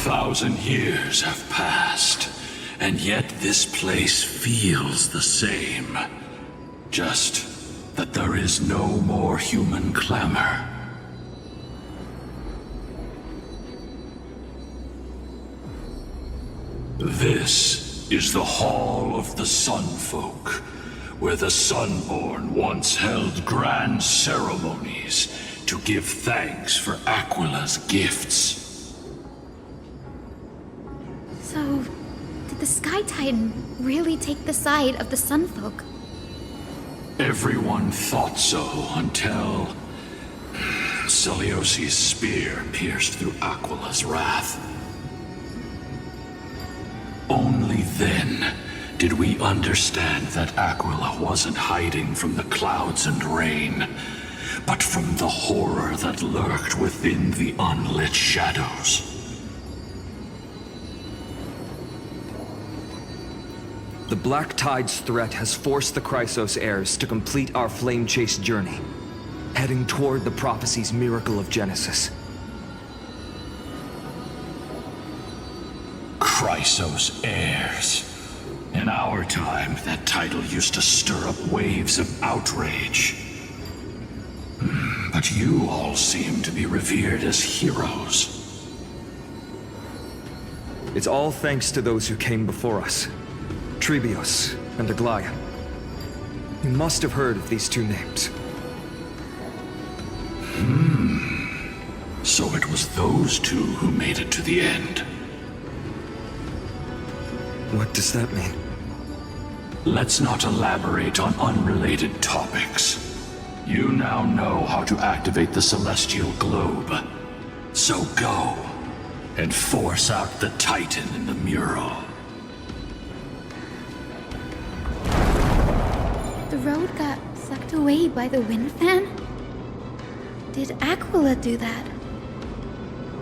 4,000 years have passed, and yet this place feels the same. Just that there is no more human clamor. This is the Hall of the Sunfolk, where the Sunborn once held grand ceremonies to give thanks for Aquila's gifts. So, did the Sky Titan really take the side of the Sunfolk? Everyone thought so until Celiosi's spear pierced through Aquila's wrath. Only then did we understand that Aquila wasn't hiding from the clouds and rain, but from the horror that lurked within the unlit shadows. The Black Tide's threat has forced the Chrysos heirs to complete our flame chase journey, heading toward the prophecy's miracle of Genesis. Chrysos heirs. In our time, that title used to stir up waves of outrage. But you all seem to be revered as heroes. It's all thanks to those who came before us. Trebios and Aglaia. You must have heard of these two names. So it was those two who made it to the end. What does that mean? Let's not elaborate on unrelated topics. You now know how to activate the celestial globe. So go, and force out the Titan in the mural. The road got sucked away by the wind fan? Did Aquila do that?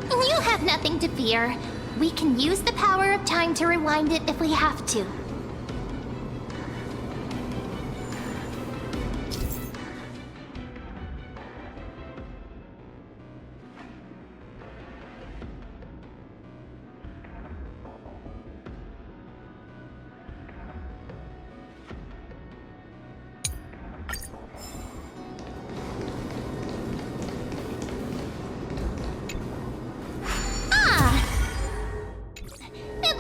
You have nothing to fear. We can use the power of time to rewind it if we have to.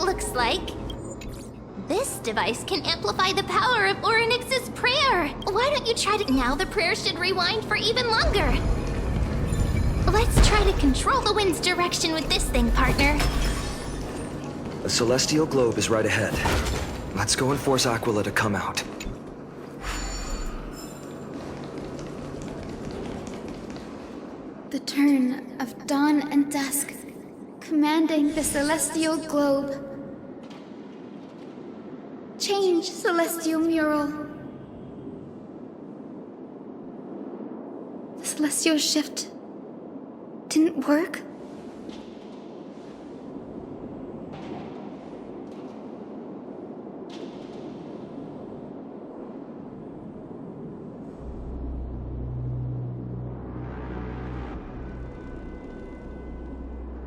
Looks like this device can amplify the power of Orynyx's prayer. Why don't you try to... Now the prayer should rewind for even longer. Let's try to control the wind's direction with this thing, partner. The celestial globe is right ahead. Let's go and force Aquila to come out. The turn of dawn and dusk, commanding the celestial globe. Change, celestial mural. The celestial shift didn't work?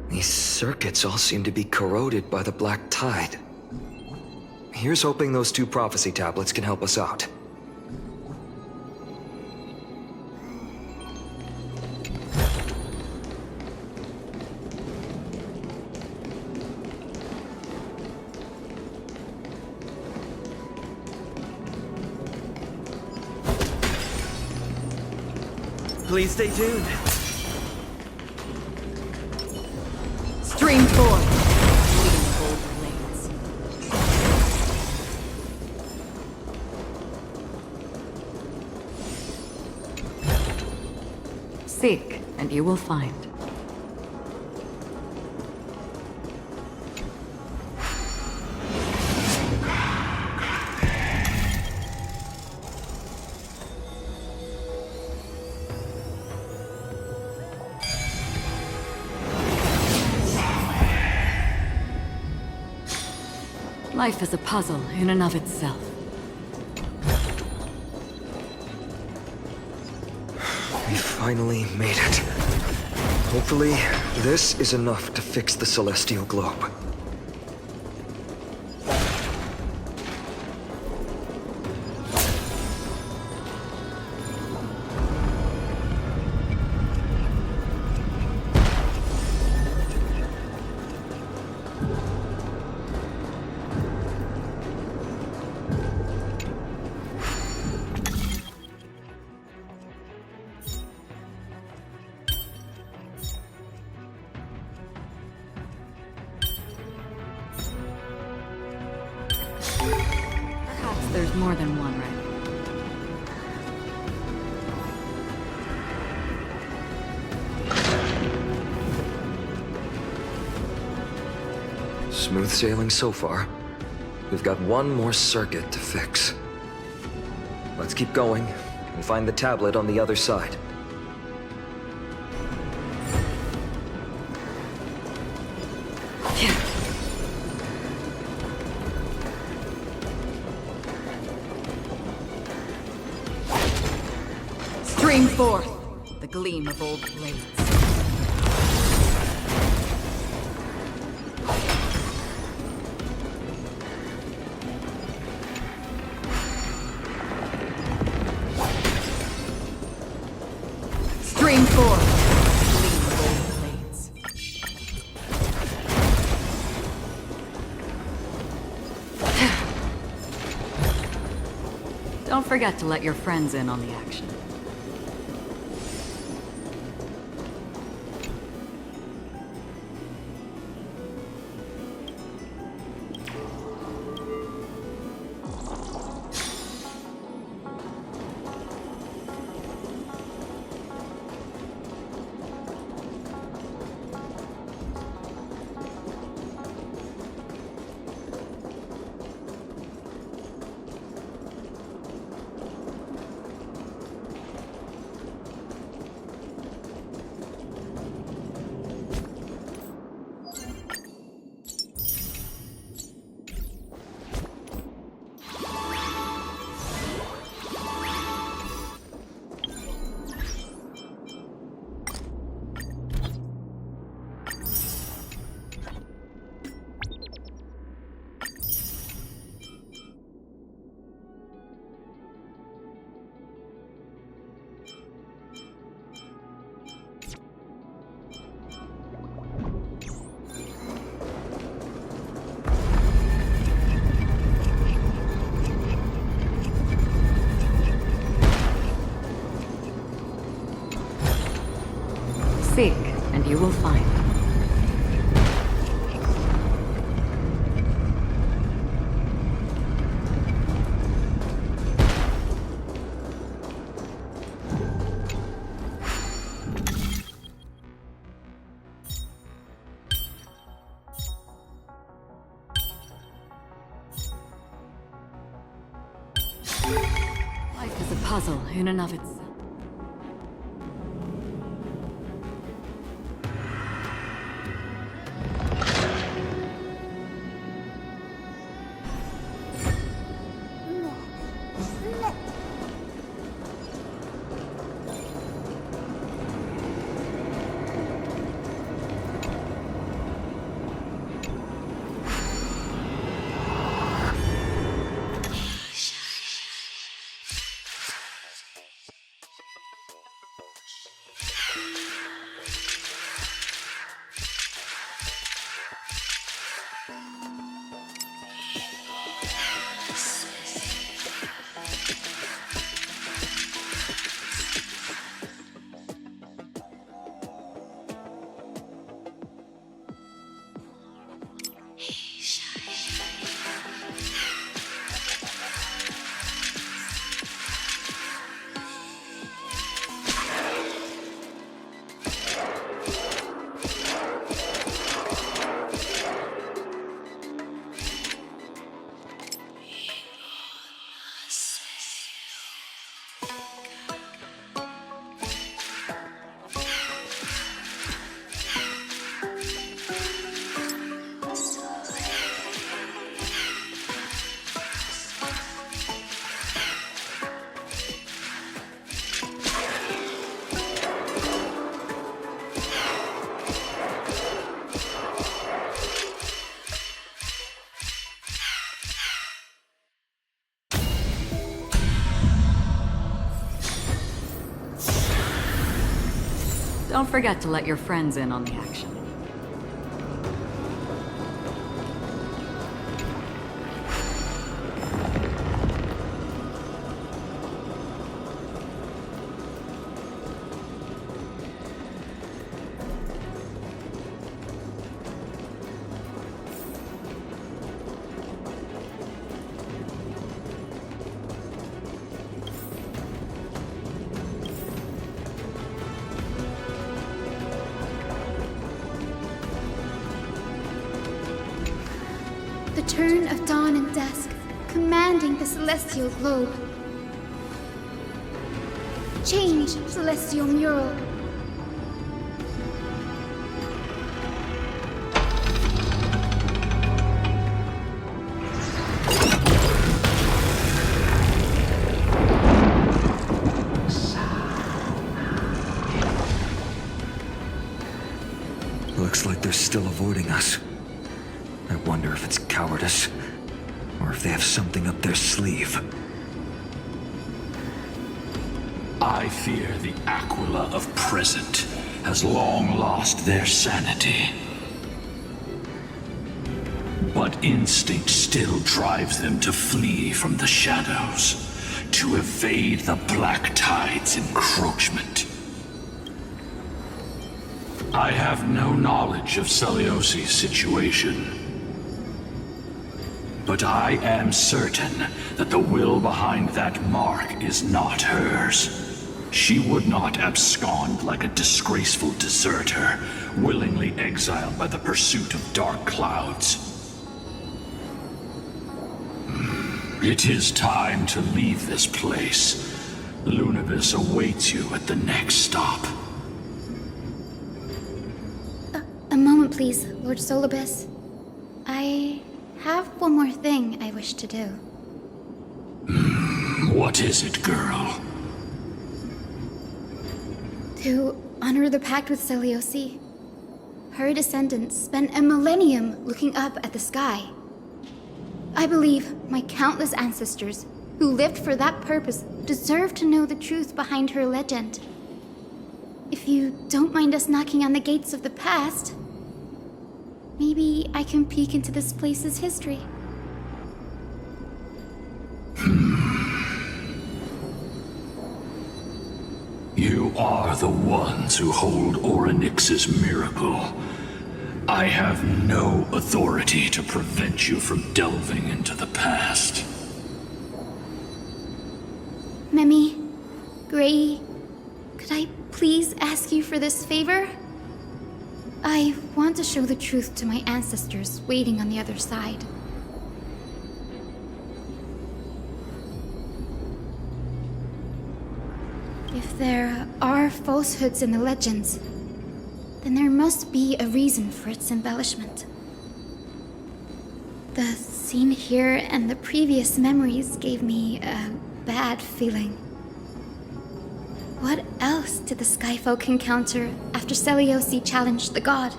These circuits all seem to be corroded by the Black Tide. Here's hoping those two prophecy tablets can help us out. Please stay tuned. Stream forth. Leading the bold lanes. Seek, and you will find. Life is a puzzle in and of itself. We finally made it. Hopefully, this is enough to fix the celestial globe. Perhaps there's more than one right. Smooth sailing so far. We've got one more circuit to fix. Let's keep going and find the tablet on the other side. Stream forth the gleam of old blades. Stream forth the gleam of old blades. Don't forget to let your friends in on the action. Seek, and you will find. Life is a puzzle in and of itself. Don't forget to let your friends in on the action. The turn of dawn and dusk, commanding the celestial globe. Change, celestial mural. Looks like they're still avoiding us. I wonder if it's cowardice, or if they have something up their sleeve. I fear the Aquila of present has long lost their sanity. But instinct still drives them to flee from the shadows, to evade the Black Tide's encroachment. I have no knowledge of Celiosi's situation. But I am certain that the will behind that mark is not hers. She would not abscond like a disgraceful deserter, willingly exiled by the pursuit of dark clouds. It is time to leave this place. Lunavis awaits you at the next stop. A moment, please, Lord Solibus. I have one more thing I wish to do. What is it, girl? To honor the pact with Celiosi. Her descendants spent a millennium looking up at the sky. I believe my countless ancestors who lived for that purpose deserve to know the truth behind her legend. If you don't mind us knocking on the gates of the past, maybe I can peek into this place's history. You are the ones who hold Orynyx's miracle. I have no authority to prevent you from delving into the past. Memi, Gray, could I please ask you for this favor? I want to show the truth to my ancestors waiting on the other side. If there are falsehoods in the legends, then there must be a reason for its embellishment. The scene here and the previous memories gave me a bad feeling. What else did the Skyfolk encounter after Celiosi challenged the god?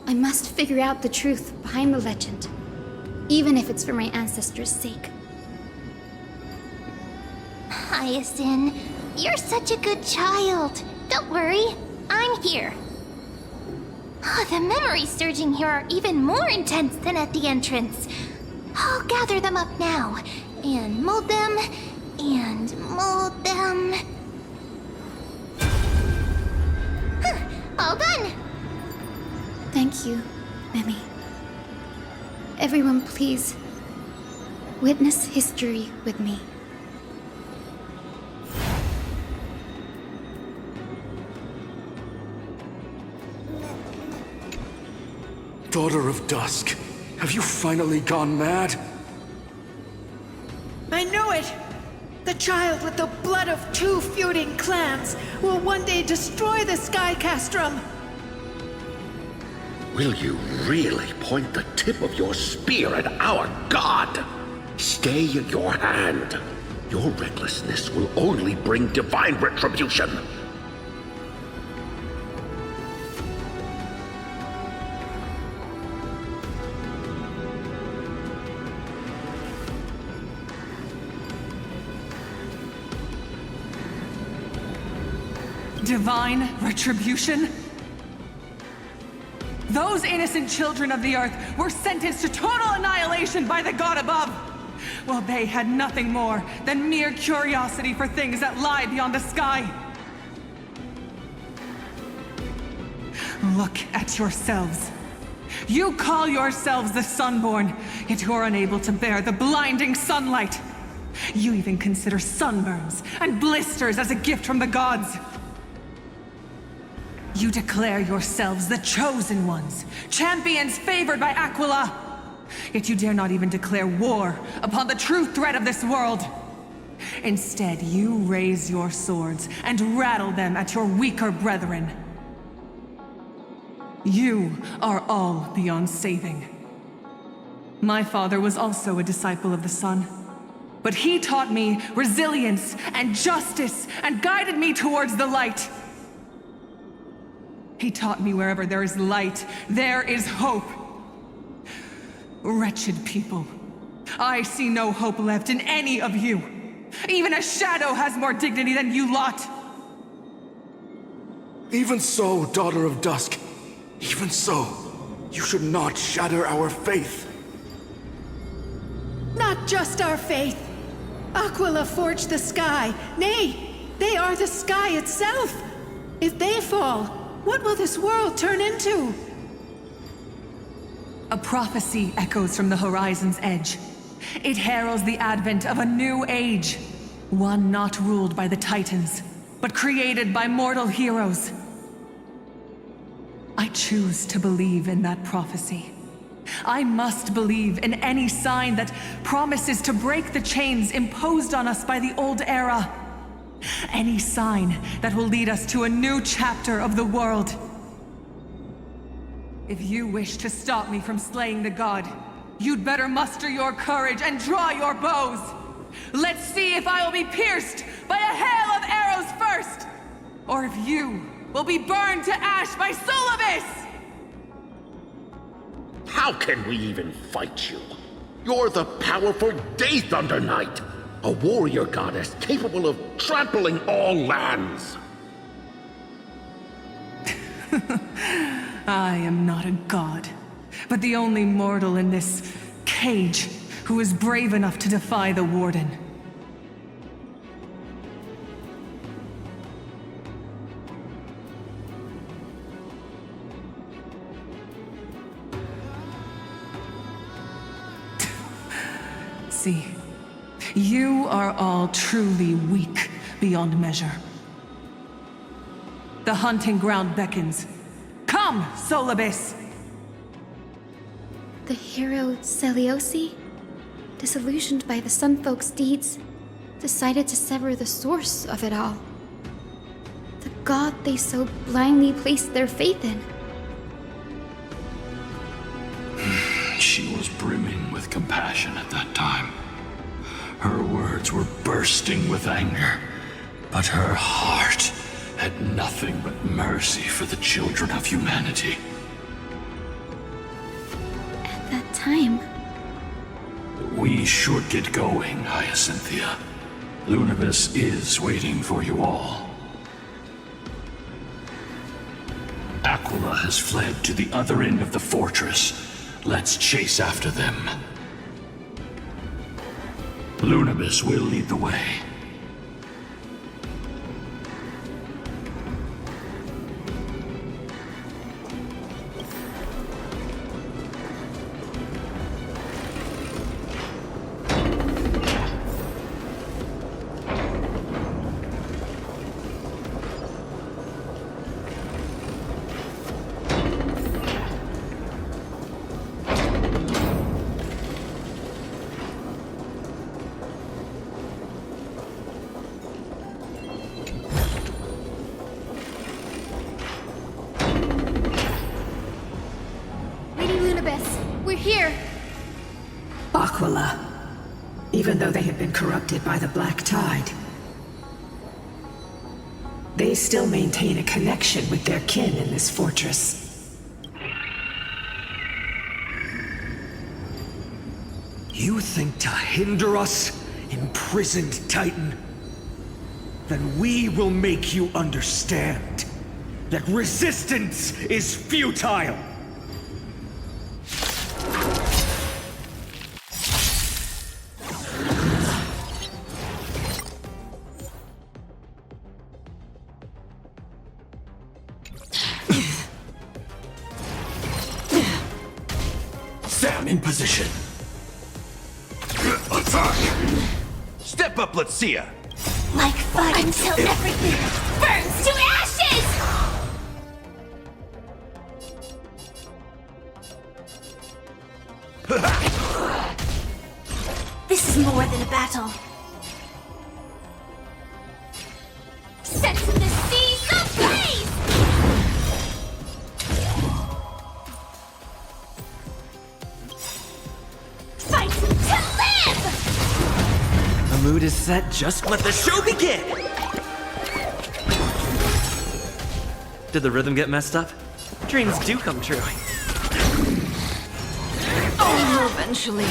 I must figure out the truth behind the legend, even if it's for my ancestors' sake. Hyacinth, you're such a good child. Don't worry, I'm here. Oh, the memories surging here are even more intense than at the entrance. I'll gather them up now, and mold them, and mold them. All done! Thank you, Memi. Everyone, please, witness history with me. Daughter of Dusk, have you finally gone mad? I know it! The child with the blood of two feuding clans will one day destroy the Sky Castrum! Will you really point the tip of your spear at our god? Stay in your hand. Your recklessness will only bring divine retribution. Divine retribution? Those innocent children of the Earth were sentenced to total annihilation by the god above, while they had nothing more than mere curiosity for things that lie beyond the sky. Look at yourselves. You call yourselves the Sunborn, yet you're unable to bear the blinding sunlight. You even consider sunburns and blisters as a gift from the gods. You declare yourselves the chosen ones, champions favored by Aquila. Yet you dare not even declare war upon the true threat of this world. Instead, you raise your swords and rattle them at your weaker brethren. You are all beyond saving. My father was also a disciple of the sun, but he taught me resilience and justice and guided me towards the light. He taught me wherever there is light, there is hope. Wretched people, I see no hope left in any of you. Even a shadow has more dignity than you lot. Even so, Daughter of Dusk, even so, you should not shatter our faith. Not just our faith. Aquila forged the sky. Nay, they are the sky itself. If they fall, what will this world turn into? A prophecy echoes from the horizon's edge. It heralds the advent of a new age. One not ruled by the Titans, but created by mortal heroes. I choose to believe in that prophecy. I must believe in any sign that promises to break the chains imposed on us by the old era. Any sign that will lead us to a new chapter of the world. If you wish to stop me from slaying the god, you'd better muster your courage and draw your bows. Let's see if I will be pierced by a hail of arrows first, or if you will be burned to ash by Solobis! How can we even fight you? You're the powerful Day Thunder Knight, a warrior goddess capable of trampling all lands. I am not a god, but the only mortal in this cage who is brave enough to defy the Warden. See, you are all truly weak beyond measure. The hunting ground beckons. Come, Solobis! The hero Celiosi, disillusioned by the Sunfolk's deeds, decided to sever the source of it all. The god they so blindly placed their faith in. She was brimming with compassion at that time. Her words were bursting with anger, but her heart had nothing but mercy for the children of humanity. At that time, We should get going, Hyacinthia. Lunibus is waiting for you all. Aquila has fled to the other end of the fortress. Let's chase after them. Lunibus will lead the way. we're here! Aquila. Even though they have been corrupted by the Black Tide, they still maintain a connection with their kin in this fortress. You think to hinder us, imprisoned Titan? then we will make you understand that resistance is futile! Sam in position. Attack! Step up, let's see ya! Like fire until everything burns to ashes! This is more than a battle. Set the seas ablaze! Fight to live! The mood is set, just let the show begin! Did the rhythm get messed up? Dreams do come true. Oh, eventually.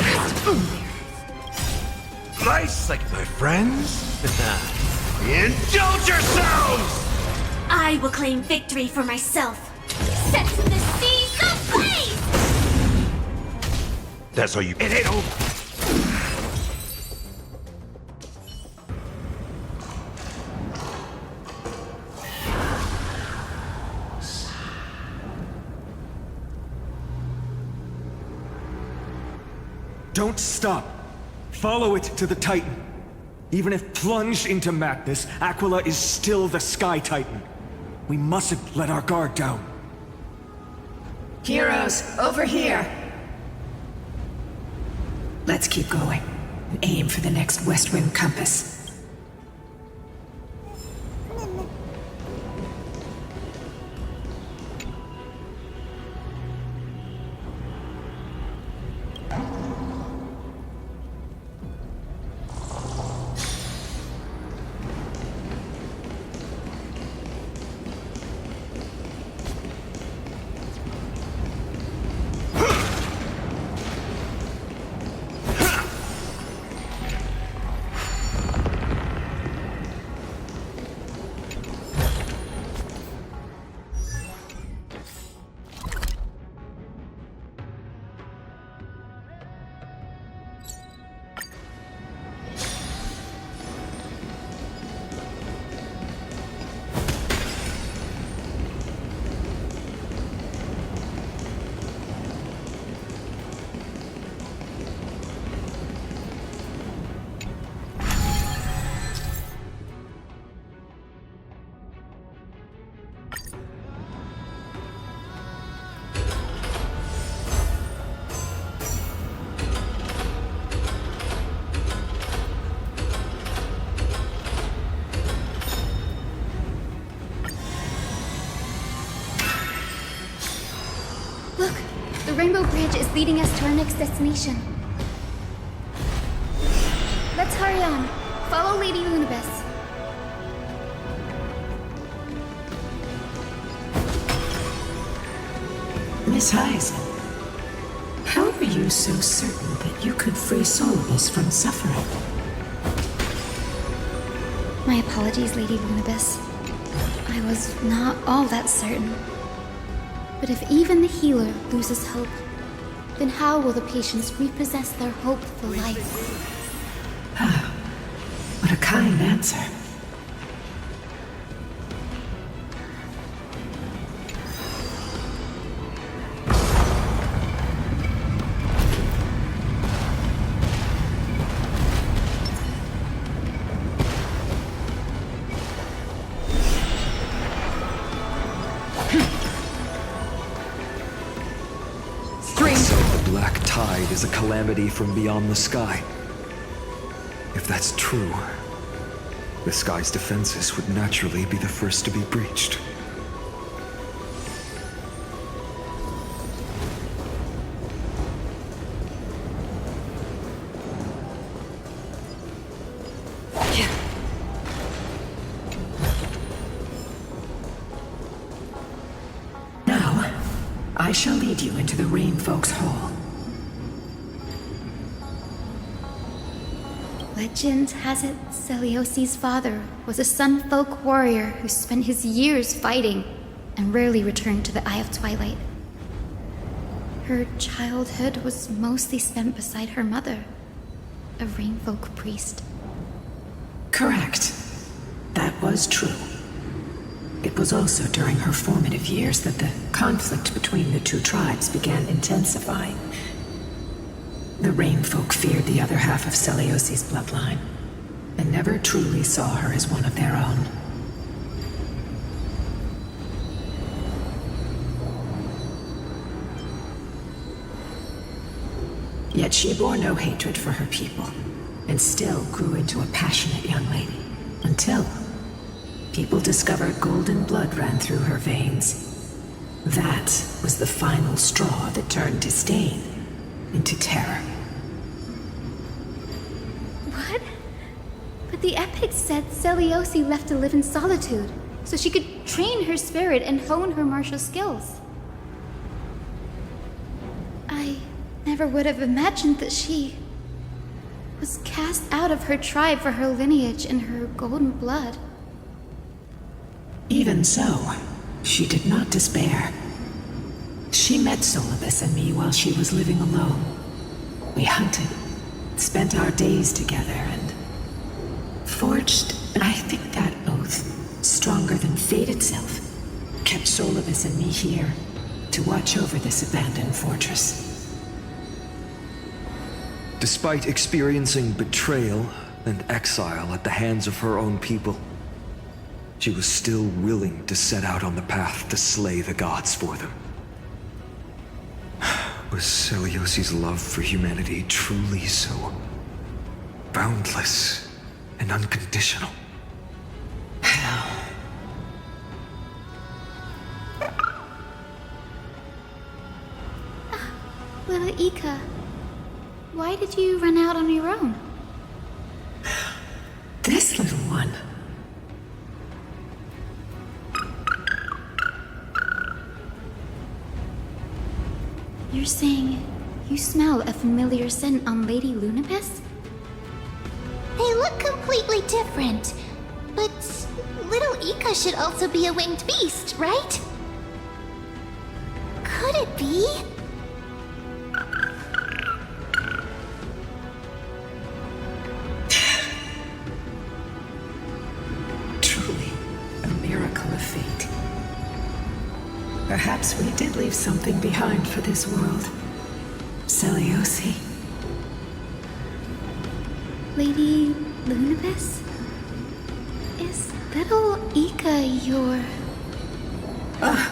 Nice, like my friends. Indulge yourselves! I will claim victory for myself. Set the seas ablaze! That's how you. It ain't over. Don't stop. Follow it to the Titan. Even if plunged into madness, Aquila is still the Sky Titan. We mustn't let our guard down. Heroes, over here! Let's keep going and aim for the next West Wind compass. Look, the Rainbow Bridge is leading us to our next destination. Let's hurry on. Follow Lady Lunabis. Miss Hyson, how are you so certain that you could free Solibus from suffering? My apologies, Lady Lunabis. I was not all that certain. But if even the healer loses hope, then how will the patients repossess their hope for life? What a kind answer. So the black tide is a calamity from beyond the sky. If that's true, the sky's defenses would naturally be the first to be breached. Now, I shall lead you into the Rain Folks Hall. Legend has it Celiosi's father was a Sunfolk warrior who spent his years fighting and rarely returned to the Eye of Twilight. Her childhood was mostly spent beside her mother, a Rainfolk priest. Correct. That was true. It was also during her formative years that the conflict between the two tribes began intensifying. The Rainfolk feared the other half of Celiosi's bloodline, and never truly saw her as one of their own. Yet she bore no hatred for her people, and still grew into a passionate young lady, until people discovered golden blood ran through her veins. That was the final straw that turned disdain into terror. What? But the epics said Celiosi left to live in solitude, so she could train her spirit and hone her martial skills. I never would have imagined that she was cast out of her tribe for her lineage and her golden blood. Even so, she did not despair. She met Solibus and me while she was living alone. We hunted, spent our days together, and forged, I think that oath, stronger than fate itself, kept Solibus and me here to watch over this abandoned fortress. Despite experiencing betrayal and exile at the hands of her own people, she was still willing to set out on the path to slay the gods for them. Was Celiosi's love for humanity truly so boundless and unconditional? Little Ika, why did you run out on your own? This little one. You're saying you smell a familiar scent on Lady Lunibus? They look completely different. But little Ika should also be a winged beast, right? Could it be? Truly, a miracle of fate. Perhaps we did leave something behind for this world. Celiosi. Lady Lunibus? Is little Ika your...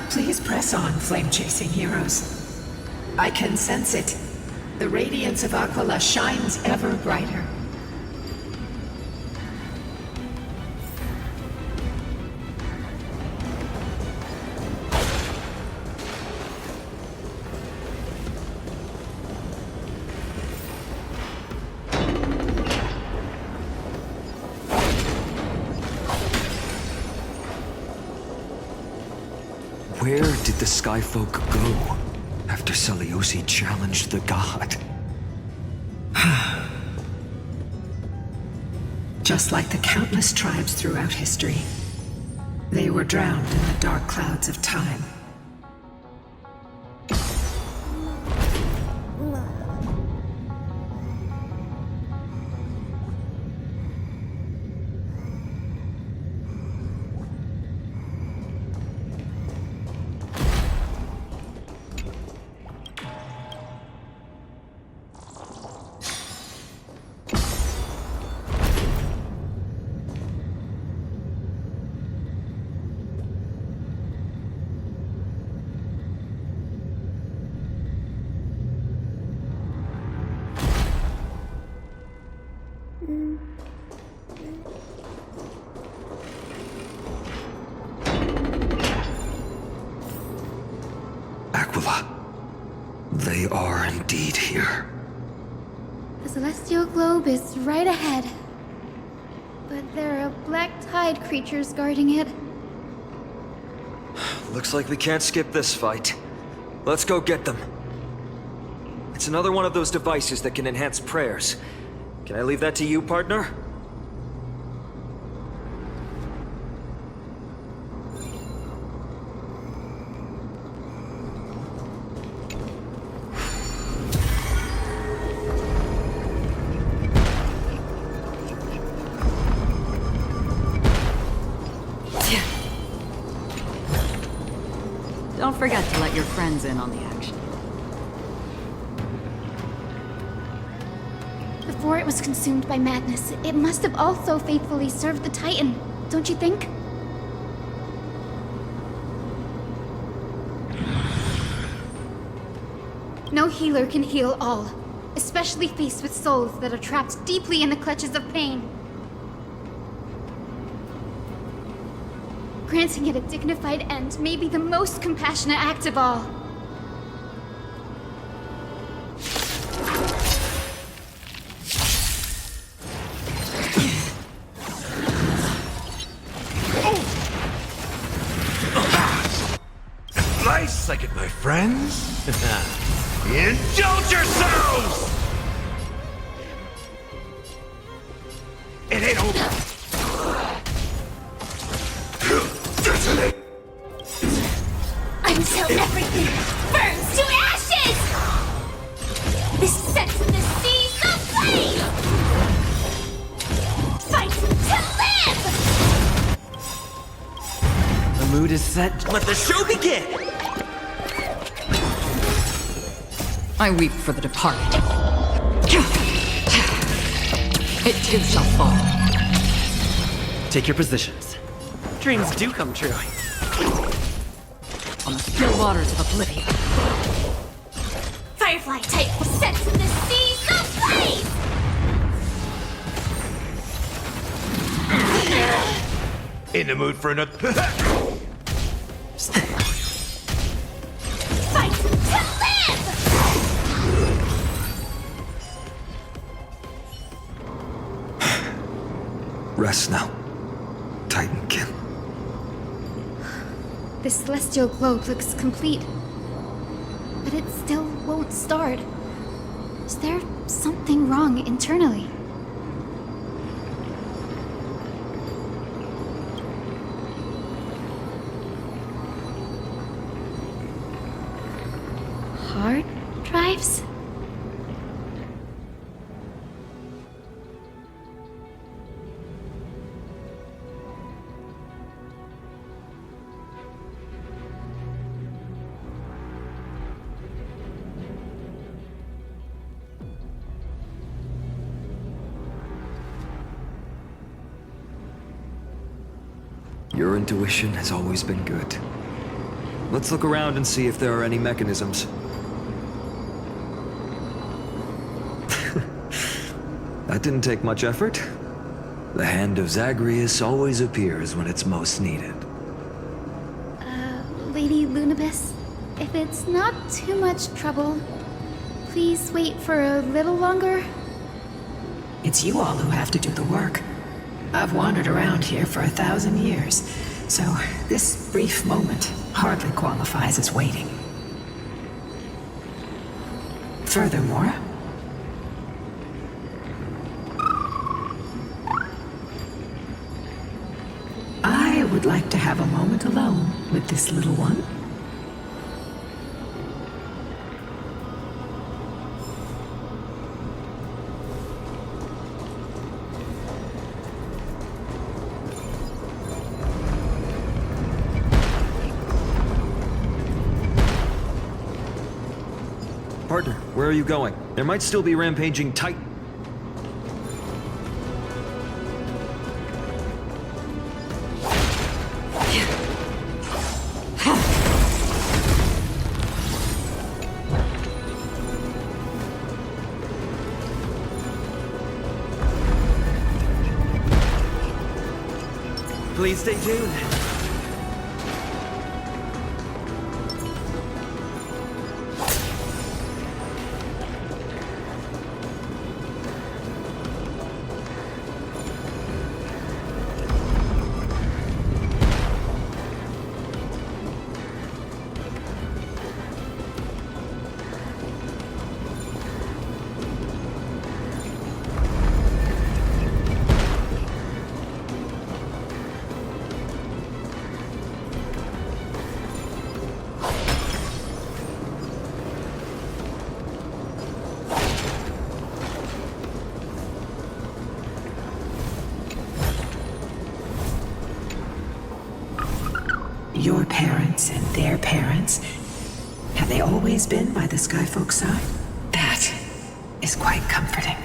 Please press on, flame-chasing heroes. I can sense it. The radiance of Aquila shines ever brighter. Where did the Skyfolk go after Celiosi challenged the god? Just like the countless tribes throughout history, they were drowned in the dark clouds of time. Aquila. They are indeed here. The celestial globe is right ahead. But there are black tide creatures guarding it. Looks like we can't skip this fight. Let's go get them. It's another one of those devices that can enhance prayers. Can I leave that to you, partner? Don't forget to let your friends in on the action. Before it was consumed by madness, it must have also faithfully served the Titan, don't you think? No healer can heal all, especially faced with souls that are trapped deeply in the clutches of pain. Granting it a dignified end may be the most compassionate act of all. Nice second, my friends. Indulge yourselves! It ain't over. Detonate! Until everything burns to ashes! This sets the seas aflame! Fight to live! The mood is set. Let the show begin! I weep for the departed. It too shall fall. Take your positions. Dreams do come true. On the still waters of oblivion. Firefly type sets the seas aflame! In the mood for another. Fight to live! Rest now, Titankin. The celestial globe looks complete, but it still won't start. Is there something wrong internally? Hard drives? Your intuition has always been good. Let's look around and see if there are any mechanisms. That didn't take much effort. The hand of Zagreus always appears when it's most needed. Lady Lunabis, if it's not too much trouble, please wait for a little longer. It's you all who have to do the work. I've wandered around here for 1,000 years, so this brief moment hardly qualifies as waiting. Furthermore, I would like to have a moment alone with this little one. Partner, where are you going? There might still be rampaging Titan. Please stay tuned. Your parents and their parents, have they always been by the Skyfolk's side? That is quite comforting.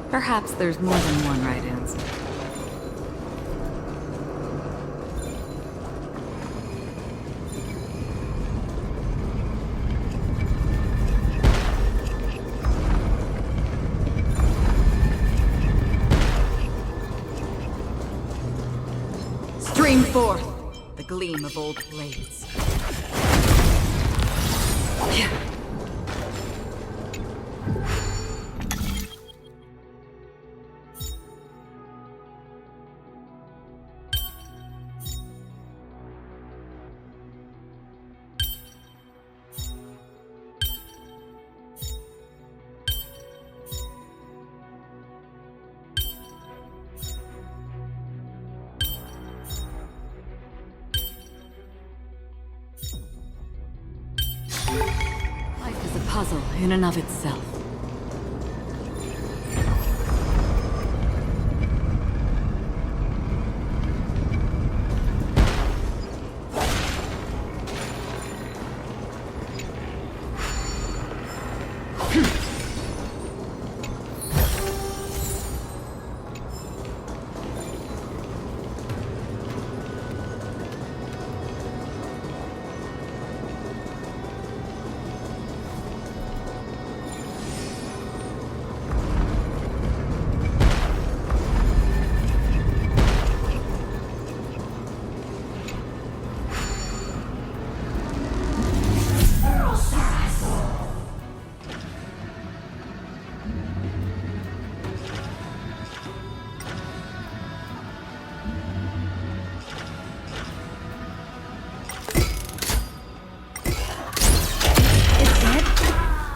Perhaps there's more than one right answer. Stream forth the gleam of old blades. Life is a puzzle in and of itself.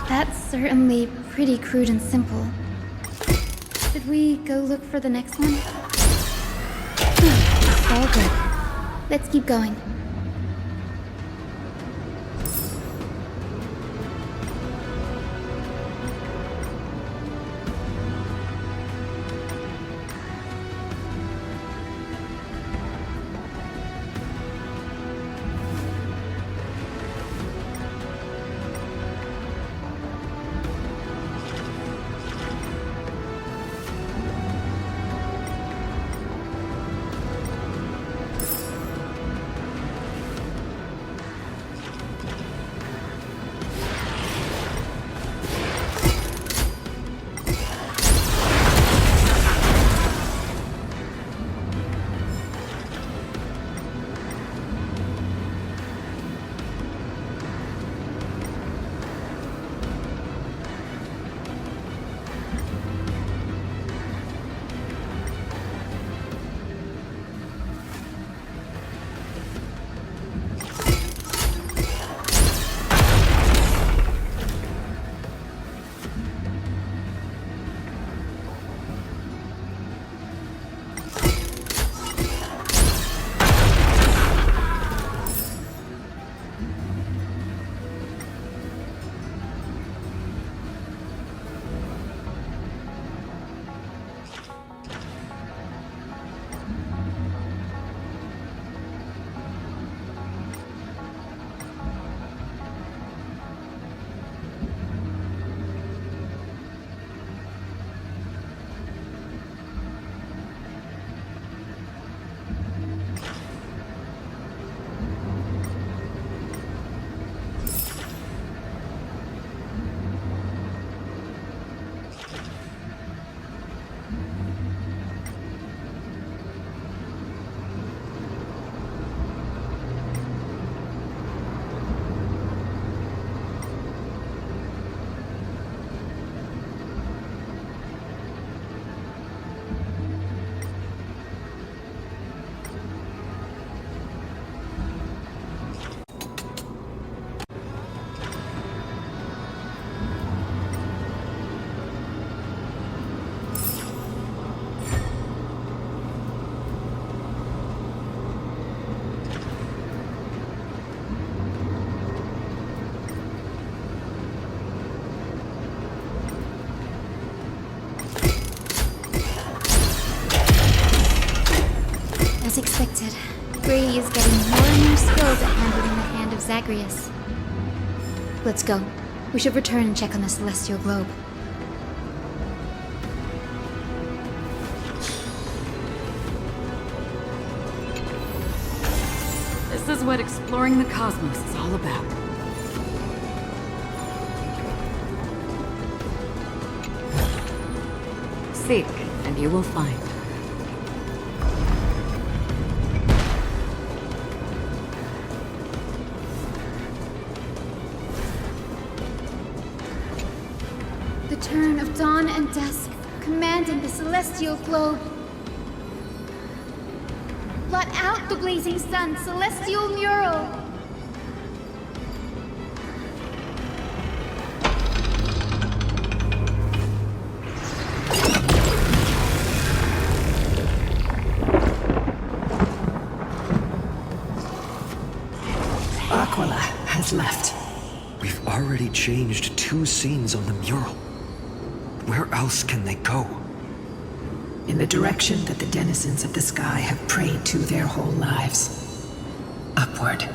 That's certainly pretty crude and simple. Should we go look for the next one? It's all good. Let's keep going. As expected, Grady is getting more and more skilled at handling the hand of Zagreus. Let's go. We should return and check on the celestial globe. This is what exploring the cosmos is all about. Seek, and you will find. The turn of dawn and dusk, commanding the celestial globe. Blot out the blazing sun, celestial mural! Aquila has left. We've already changed 2 scenes on the mural. Where else can they go? In the direction that the denizens of the sky have prayed to their whole lives. Upward.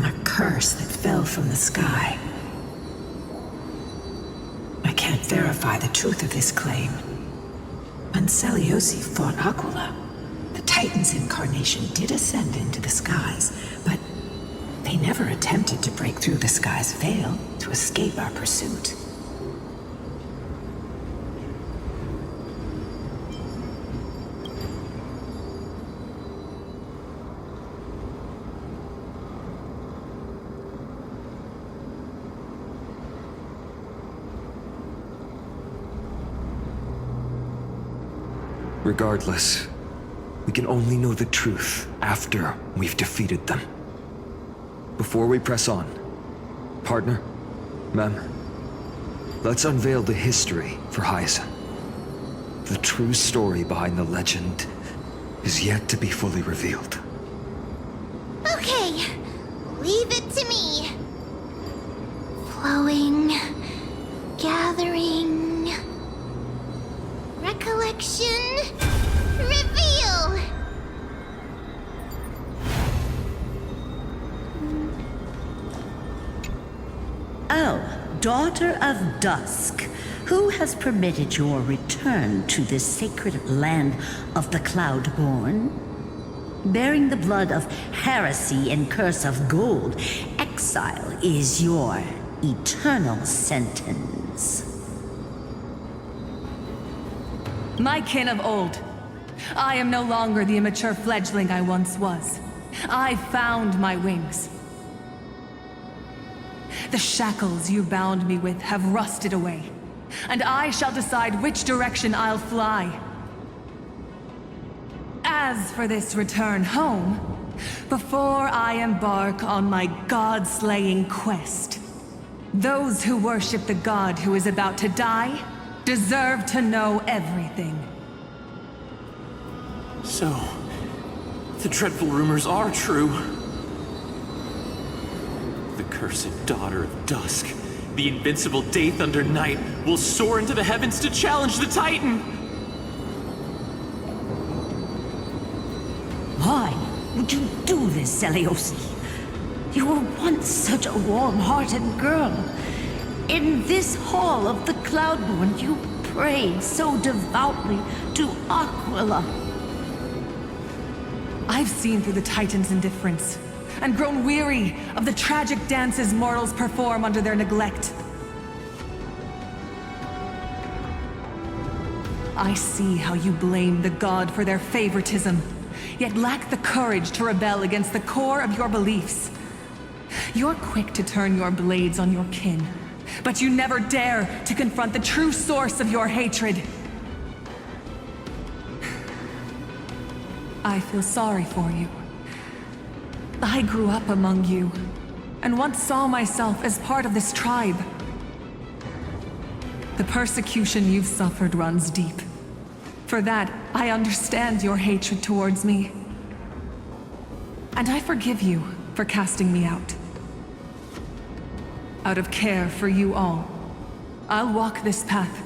A curse that fell from the sky. I can't verify the truth of this claim. When Seliosi fought Aquila, the Titan's incarnation did ascend into the skies, but they never attempted to break through the sky's veil to escape our pursuit. Regardless, we can only know the truth after we've defeated them. Before we press on, partner, ma'am, let's unveil the history for Hyacinth. The true story behind the legend is yet to be fully revealed. Okay, leave it to me. Flowing, gathering, recollection, reveal! Oh, daughter of dusk, who has permitted your return to this sacred land of the Cloudborn? Bearing the blood of heresy and curse of gold, exile is your eternal sentence. My kin of old, I am no longer the immature fledgling I once was. I found my wings. The shackles you bound me with have rusted away, and I shall decide which direction I'll fly. As for this return home, before I embark on my god-slaying quest, those who worship the god who is about to die deserve to know everything. So, the dreadful rumors are true. The cursed daughter of dusk, the invincible Day Thunder Knight, will soar into the heavens to challenge the Titan! Why would you do this, Seliosi? You were once such a warm-hearted girl. In this hall of the Cloudborn, you prayed so devoutly to Aquila. I've seen through the Titan's indifference, and grown weary of the tragic dances mortals perform under their neglect. I see how you blame the god for their favoritism, yet lack the courage to rebel against the core of your beliefs. You're quick to turn your blades on your kin, but you never dare to confront the true source of your hatred. I feel sorry for you. I grew up among you, and once saw myself as part of this tribe. The persecution you've suffered runs deep. For that, I understand your hatred towards me. And I forgive you for casting me out. Out of care for you all, I'll walk this path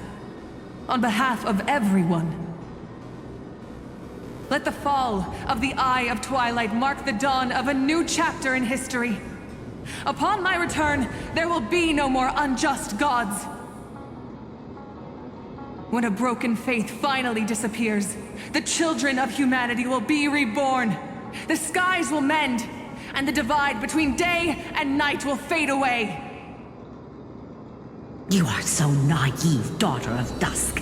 on behalf of everyone. Let the fall of the Eye of Twilight mark the dawn of a new chapter in history. Upon my return, there will be no more unjust gods. When a broken faith finally disappears, the children of humanity will be reborn. The skies will mend, and the divide between day and night will fade away. You are so naive, Daughter of Dusk.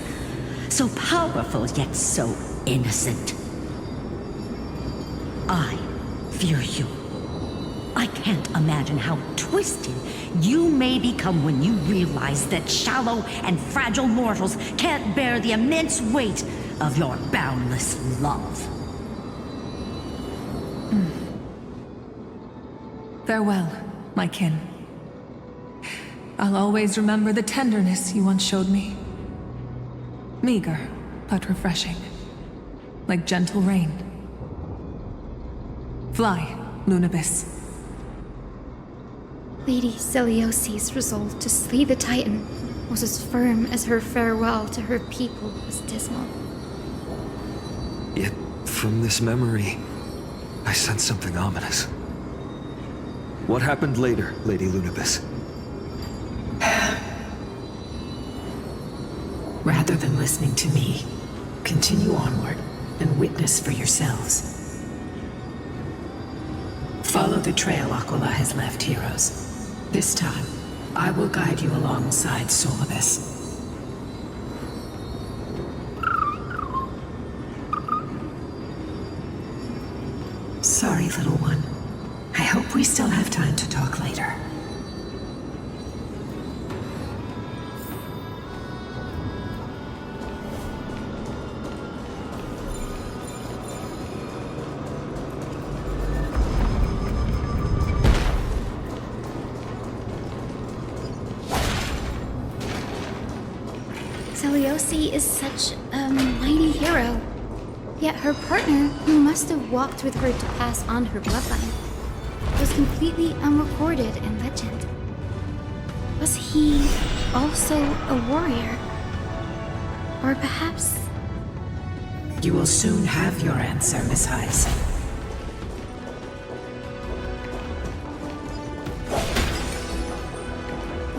So powerful, yet so innocent. I fear you. I can't imagine how twisted you may become when you realize that shallow and fragile mortals can't bear the immense weight of your boundless love. Farewell, my kin. I'll always remember the tenderness you once showed me. Meager, but refreshing. Like gentle rain. Fly, Lunabis. Lady Celiosi's resolve to slay the Titan was as firm as her farewell to her people was dismal. Yet, from this memory, I sense something ominous. What happened later, Lady Lunabis? Rather than listening to me, continue onward and witness for yourselves. Follow the trail Aquila has left, heroes. This time, I will guide you alongside Solibus. Sorry, little one. I hope we still have time to talk later. Celiosi is such a mighty hero. Yet her partner, who must have walked with her to pass on her bloodline, was completely unrecorded in legend. Was he also a warrior? Or perhaps... You will soon have your answer, Miss Hyacinth.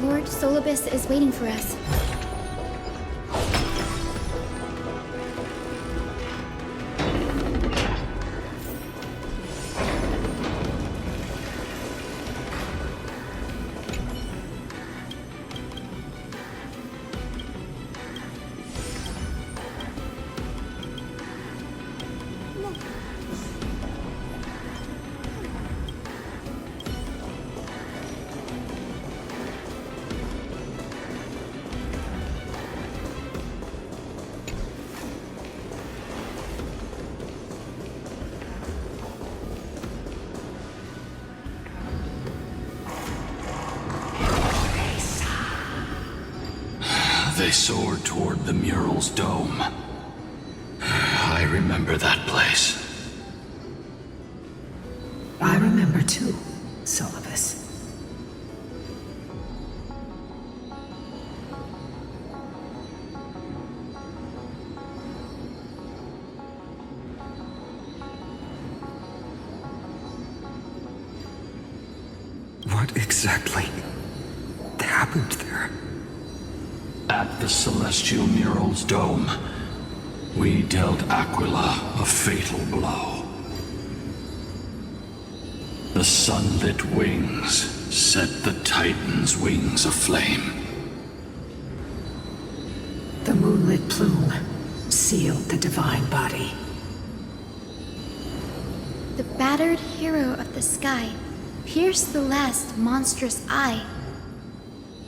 Lord Solibus is waiting for us. They soared toward the mural's dome. I remember that place. I remember too, Solibus. What exactly happened there? At the Celestial Mural's dome, we dealt Aquila a fatal blow. The sunlit wings set the Titan's wings aflame. The moonlit plume sealed the divine body. The battered hero of the sky pierced the last monstrous eye.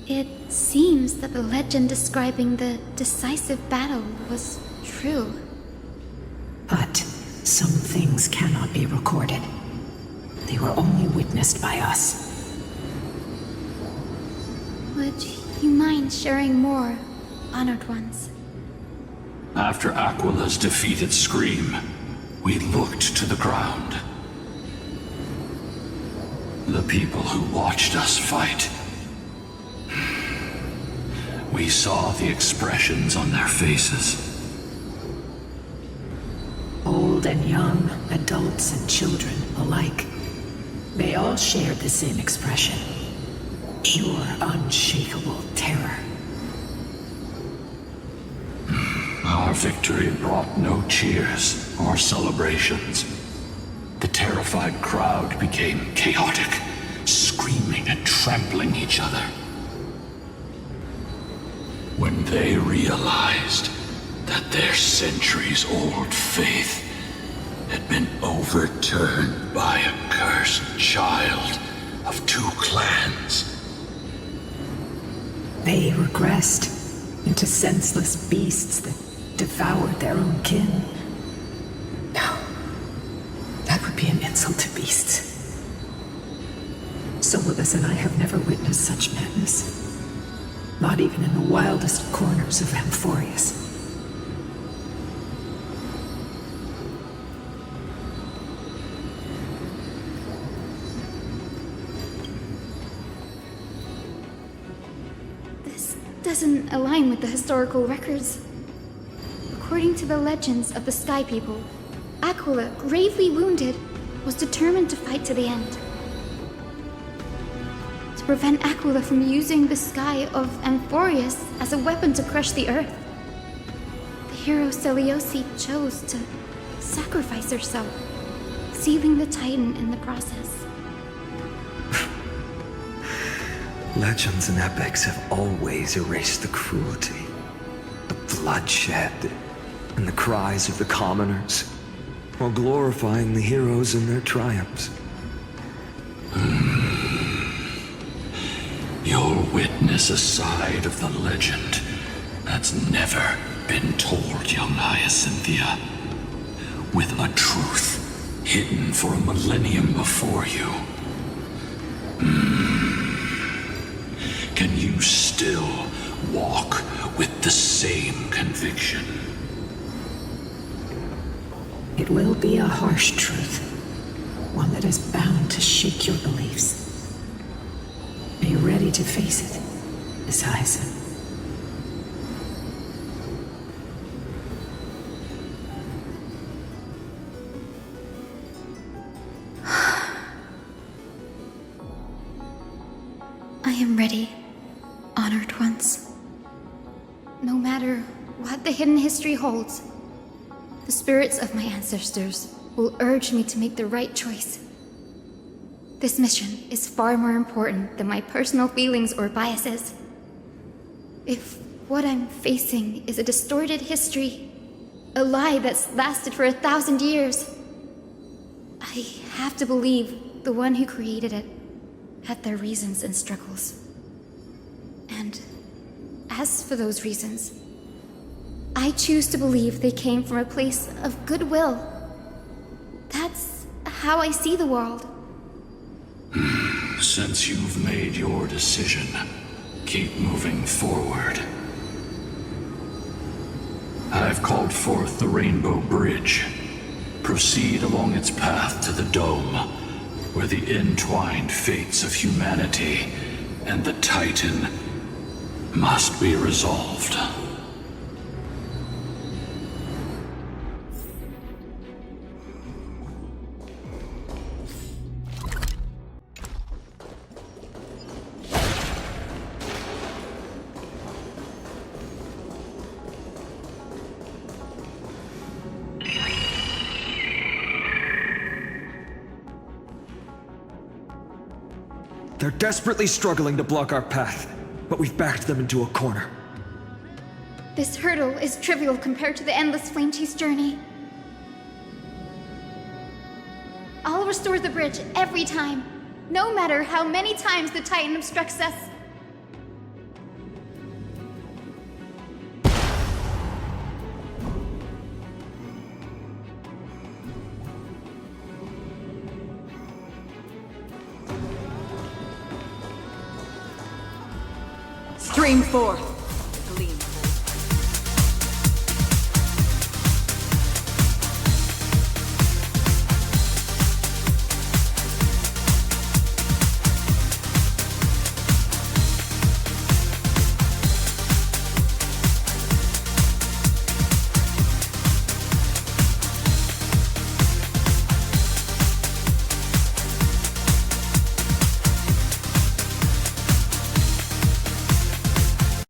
It seems that the legend describing the decisive battle was true. But some things cannot be recorded. They were only witnessed by us. Would you mind sharing more Honored ones. After Aquila's defeated Scream, we looked to the ground. The people who watched us fight. We saw the expressions on their faces. Old and young, adults and children alike. They all shared the same expression. Pure, unshakable terror. Our victory brought no cheers or celebrations. The terrified crowd became chaotic, screaming and trampling each other. When they realized that their centuries-old faith had been overturned by a cursed child of two clans. They regressed into senseless beasts that devoured their own kin. No, that would be an insult to beasts. Solibus and I have never witnessed such madness. Not even in the wildest corners of Amphorius. This doesn't align with the historical records. According to the legends of the Sky People, Aquila, gravely wounded, was determined to fight to the end. To prevent Aquila from using the sky of Amphorius as a weapon to crush the earth, the hero Celiosi chose to sacrifice herself, sealing the Titan in the process. Legends and epics have always erased the cruelty, the bloodshed, and the cries of the commoners, while glorifying the heroes and their triumphs. You'll witness a side of the legend that's never been told, young Hyacinthia. With a truth hidden for a millennium before you. Can you still walk with the same conviction? It will be a harsh truth, one that is bound to shake your beliefs. Are you ready to face it, Miss Hyacinth? I am ready, honored ones. No matter what the hidden history holds, the spirits of my ancestors will urge me to make the right choice. This mission is far more important than my personal feelings or biases. If what I'm facing is a distorted history, a lie that's lasted for 1,000 years, I have to believe the one who created it had their reasons and struggles. And as for those reasons, I choose to believe they came from a place of goodwill. That's how I see the world. Since you've made your decision, keep moving forward. I've called forth the Rainbow Bridge. Proceed along its path to the Dome, where the entwined fates of humanity and the Titan must be resolved. They're desperately struggling to block our path, but we've backed them into a corner. This hurdle is trivial compared to the endless flame chase journey. I'll restore the bridge every time, no matter how many times the Titan obstructs us. Stream forth.